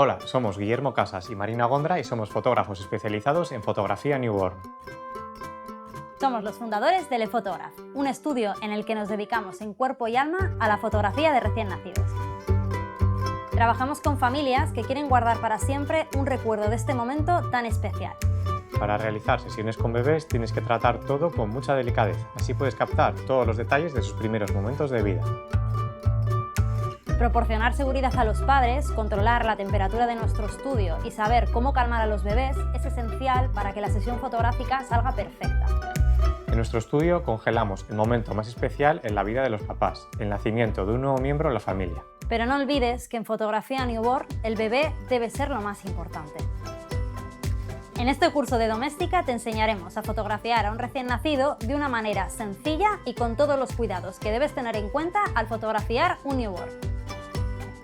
Hola, somos Guillermo Casas y Marina Gondra y somos fotógrafos especializados en fotografía newborn. Somos los fundadores de LeFotograph, un estudio en el que nos dedicamos en cuerpo y alma a la fotografía de recién nacidos. Trabajamos con familias que quieren guardar para siempre un recuerdo de este momento tan especial. Para realizar sesiones con bebés tienes que tratar todo con mucha delicadeza, así puedes captar todos los detalles de sus primeros momentos de vida. Proporcionar seguridad a los padres, controlar la temperatura de nuestro estudio y saber cómo calmar a los bebés es esencial para que la sesión fotográfica salga perfecta. En nuestro estudio congelamos el momento más especial en la vida de los papás, el nacimiento de un nuevo miembro en la familia. Pero no olvides que en fotografía newborn el bebé debe ser lo más importante. En este curso de doméstica te enseñaremos a fotografiar a un recién nacido de una manera sencilla y con todos los cuidados que debes tener en cuenta al fotografiar un newborn.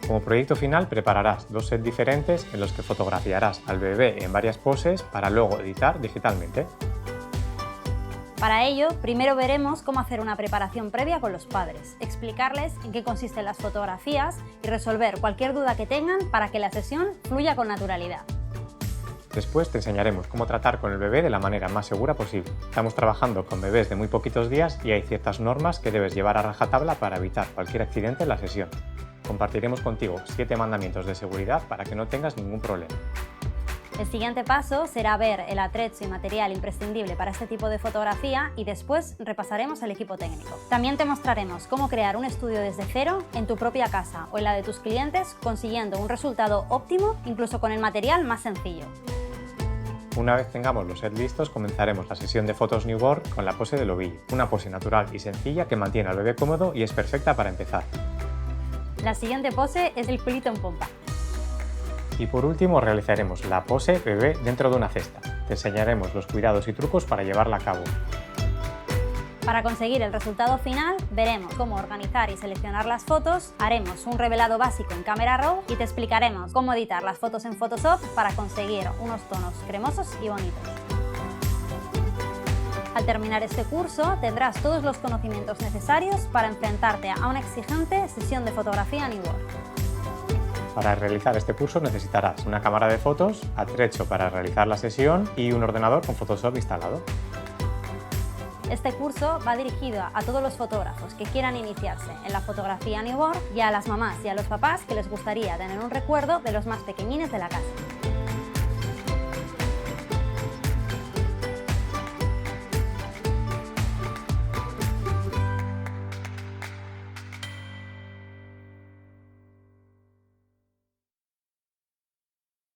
Como proyecto final prepararás 2 sets diferentes en los que fotografiarás al bebé en varias poses para luego editar digitalmente. Para ello, primero veremos cómo hacer una preparación previa con los padres, explicarles en qué consisten las fotografías y resolver cualquier duda que tengan para que la sesión fluya con naturalidad. Después te enseñaremos cómo tratar con el bebé de la manera más segura posible. Estamos trabajando con bebés de muy poquitos días y hay ciertas normas que debes llevar a rajatabla para evitar cualquier accidente en la sesión. Compartiremos contigo 7 mandamientos de seguridad para que no tengas ningún problema. El siguiente paso será ver el atrecho y material imprescindible para este tipo de fotografía y después repasaremos el equipo técnico. También te mostraremos cómo crear un estudio desde cero en tu propia casa o en la de tus clientes, consiguiendo un resultado óptimo incluso con el material más sencillo. Una vez tengamos los sets listos, comenzaremos la sesión de fotos newborn con la pose del ovillo, una pose natural y sencilla que mantiene al bebé cómodo y es perfecta para empezar. La siguiente pose es el culito en pompa. Y por último realizaremos la pose bebé dentro de una cesta. Te enseñaremos los cuidados y trucos para llevarla a cabo. Para conseguir el resultado final, veremos cómo organizar y seleccionar las fotos, haremos un revelado básico en Camera Raw y te explicaremos cómo editar las fotos en Photoshop para conseguir unos tonos cremosos y bonitos. Al terminar este curso, tendrás todos los conocimientos necesarios para enfrentarte a una exigente sesión de fotografía newborn. Para realizar este curso necesitarás una cámara de fotos, atrecho para realizar la sesión y un ordenador con Photoshop instalado. Este curso va dirigido a todos los fotógrafos que quieran iniciarse en la fotografía newborn y a las mamás y a los papás que les gustaría tener un recuerdo de los más pequeñines de la casa.